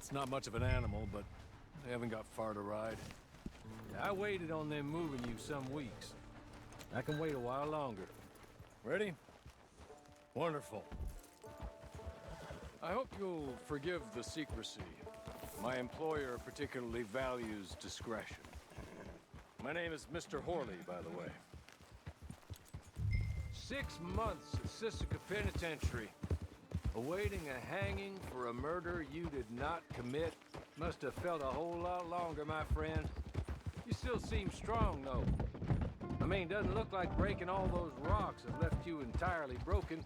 It's not much of an animal, but they haven't got far to ride. I waited on them moving you some weeks. I can wait a while longer. Ready? Wonderful. I hope you'll forgive the secrecy. My employer particularly values discretion. My name is Mr. Horley, by the way. 6 months at Sisika Penitentiary, awaiting a hanging for a murder you did not commit. Must have felt a whole lot longer, my friend. You still seem strong, though. I mean, doesn't look like breaking all those rocks have left you entirely broken,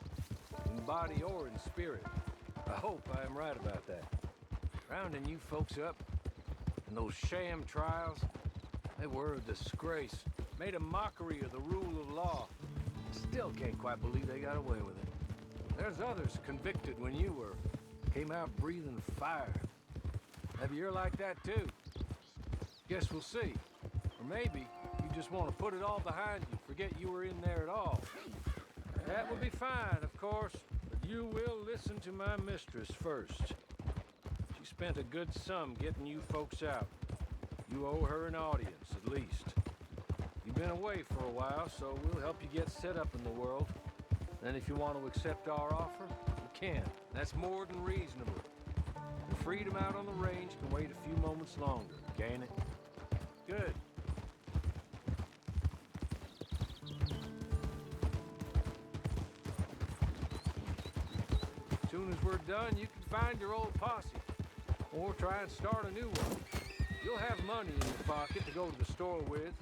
in body or in spirit. I hope I am right about that. Rounding you folks up, and those sham trials, they were a disgrace. Made a mockery of the rule of law. Still can't quite believe they got away with it. There's others convicted when you were. Came out breathing fire. Maybe you're like that too. Guess we'll see. Or maybe you just want to put it all behind you, forget you were in there at all. That would be fine, of course, but you will listen to my mistress first. She spent a good sum getting you folks out. You owe her an audience, at least. You've been away for a while, so we'll help you get set up in the world. Then if you want to accept our offer, you can. That's more than reasonable. Your freedom out on the range can wait a few moments longer, can't it? Good. As soon as we're done, you can find your old posse. Or try and start a new one. You'll have money in your pocket to go to the store with.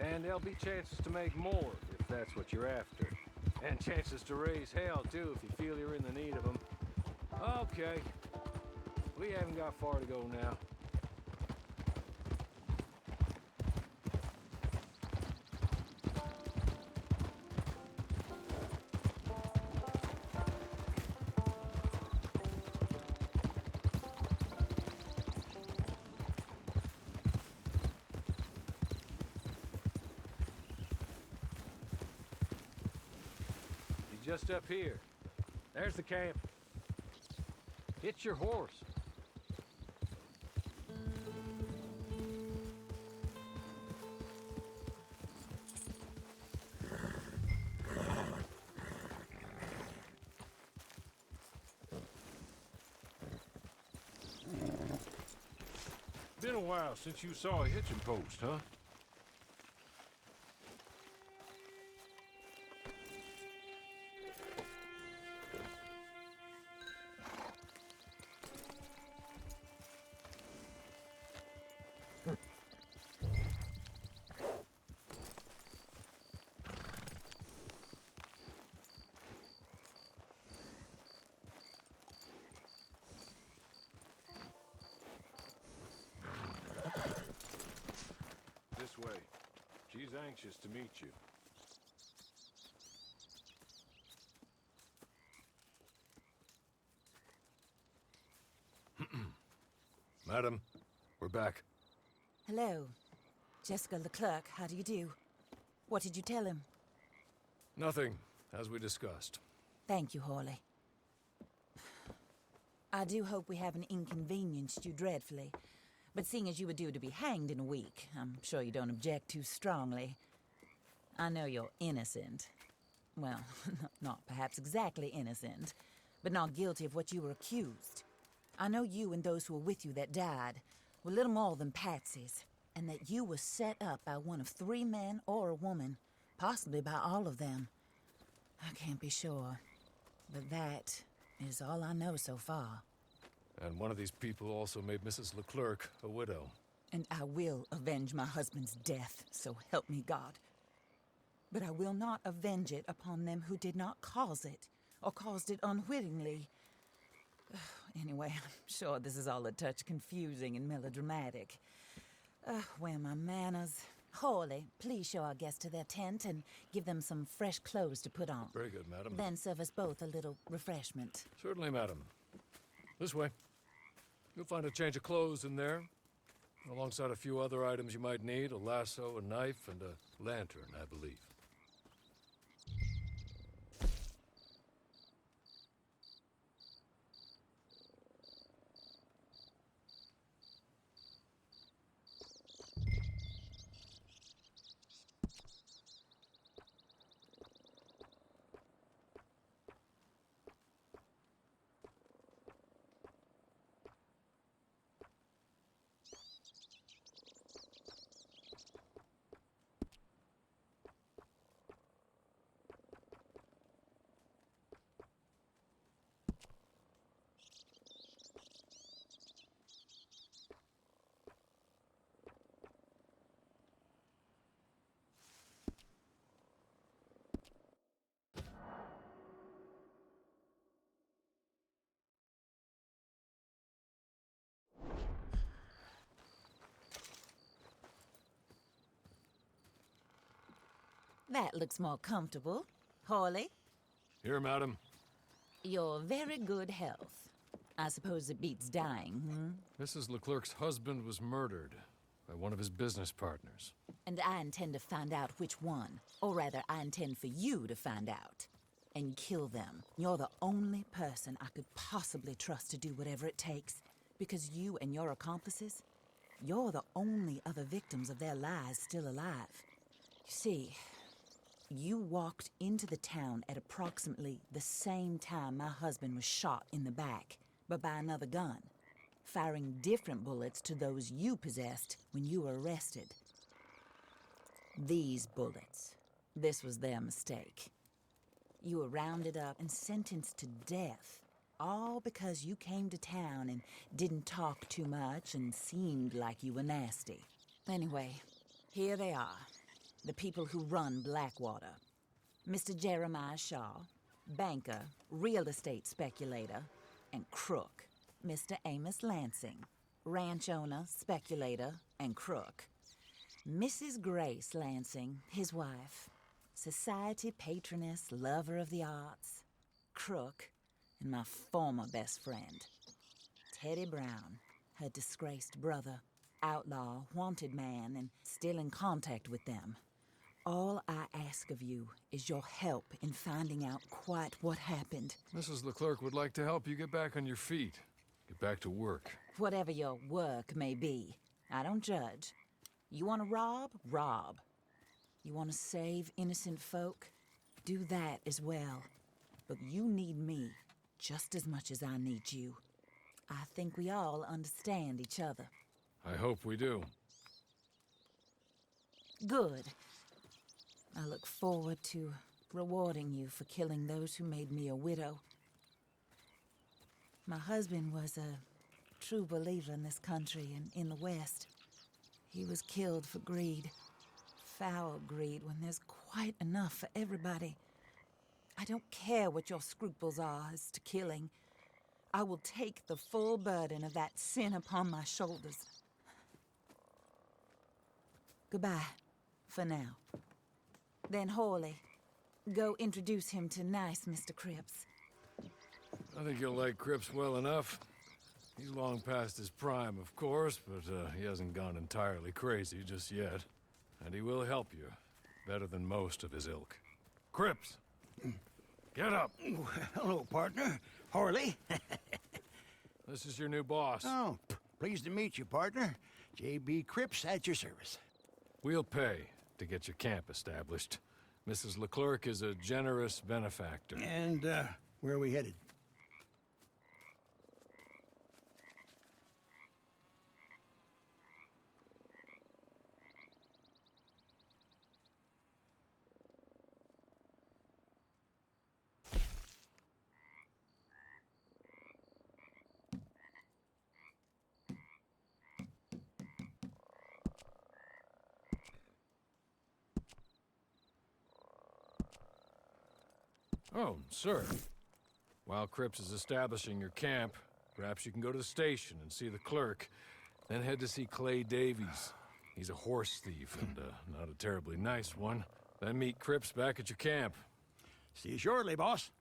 And there'll be chances to make more, if that's what you're after. And chances to raise hell, too, if you feel you're in the need of them. Okay. We haven't got far to go now. Just up here. There's the camp. Hitch your horse. Been a while since you saw a hitching post, huh? This way. She's anxious to meet you. Madam, we're back. Hello. Jessica Leclerc, how do you do? What did you tell him? Nothing, as we discussed. Thank you, Horley. I do hope we haven't inconvenienced you dreadfully. But seeing as you were due to be hanged in a week, I'm sure you don't object too strongly. I know you're innocent. Well, not perhaps exactly innocent, but not guilty of what you were accused. I know you and those who were with you that died were little more than patsies, and that you were set up by one of 3 men or a woman, possibly by all of them. I can't be sure, but that is all I know so far. And one of these people also made Mrs. Leclerc a widow. And I will avenge my husband's death, so help me God. But I will not avenge it upon them who did not cause it, or caused it unwittingly. Anyway, I'm sure this is all a touch confusing and melodramatic. Where are my manners? Horley, please show our guests to their tent and give them some fresh clothes to put on. Very good, madam. Then serve us both a little refreshment. Certainly, madam. This way. You'll find a change of clothes in there, alongside a few other items you might need, a lasso, a knife, and a lantern, I believe. That looks more comfortable. Hawley, Here, madam. your very good health. I suppose it beats dying, Mrs. Leclerc's husband was murdered by one of his business partners. And I intend to find out which one. Or rather, I intend for you to find out. And kill them. You're the only person I could possibly trust to do whatever it takes. Because you and your accomplices, you're the only other victims of their lies still alive. You see, you walked into the town at approximately the same time my husband was shot in the back, but by another gun, firing different bullets to those you possessed when you were arrested. These bullets, this was their mistake. You were rounded up and sentenced to death, all because you came to town and didn't talk too much and seemed like you were nasty. Anyway, here they are, the people who run Blackwater. Mr. Jeremiah Shaw, banker, real estate speculator, and crook. Mr. Amos Lansing, ranch owner, speculator, and crook. Mrs. Grace Lansing, his wife, society patroness, lover of the arts, crook, and my former best friend. Teddy Brown, her disgraced brother, outlaw, wanted man, and still in contact with them. All I ask of you is your help in finding out quite what happened. Mrs. Leclerc would like to help you get back on your feet. Get back to work. Whatever your work may be, I don't judge. You want to rob? Rob. You want to save innocent folk? Do that as well. But you need me just as much as I need you. I think we all understand each other. I hope we do. Good. I look forward to rewarding you for killing those who made me a widow. My husband was a true believer in this country and in the West. He was killed for greed. Foul greed when there's quite enough for everybody. I don't care what your scruples are as to killing. I will take the full burden of that sin upon my shoulders. Goodbye, for now. Then Hawley, go introduce him to nice Mr. Cripps. I think you'll like Cripps well enough. He's long past his prime, of course, but he hasn't gone entirely crazy just yet. And he will help you, better than most of his ilk. Cripps! Get up! Hello, partner. Harley. This is your new boss. Oh, pleased to meet you, partner. J.B. Cripps at your service. We'll pay to get your camp established. Mrs. Leclerc is a generous benefactor. And, where are we headed? Oh, sir. While Cripps is establishing your camp, perhaps you can go to the station and see the clerk, then head to see Clay Davies. He's a horse thief, and not a terribly nice one. Then meet Cripps back at your camp. See you shortly, boss.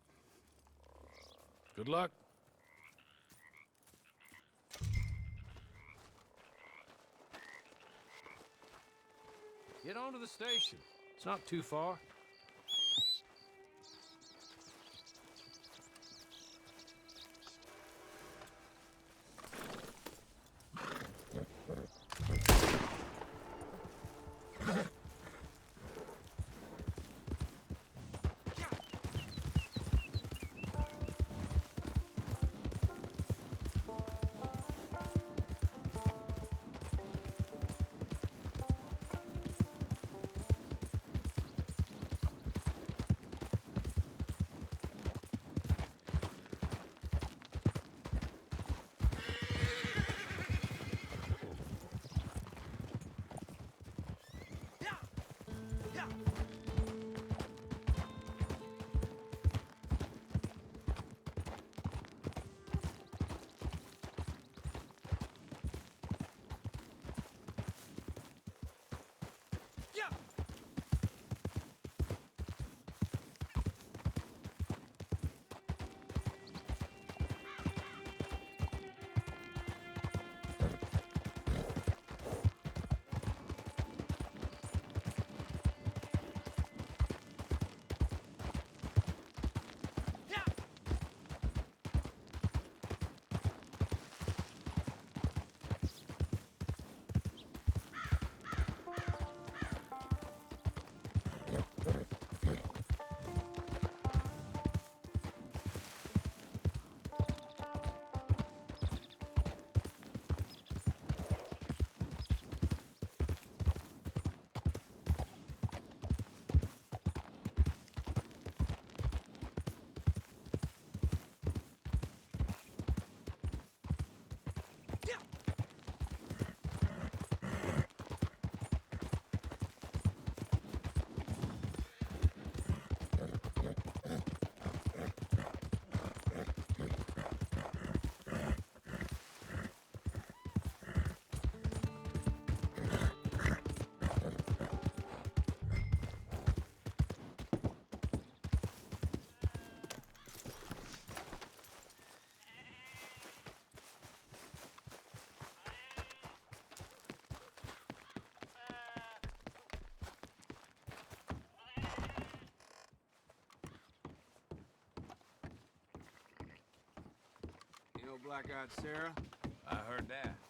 Good luck. Get on to the station. It's not too far. know Black-Eyed Sarah? I heard that.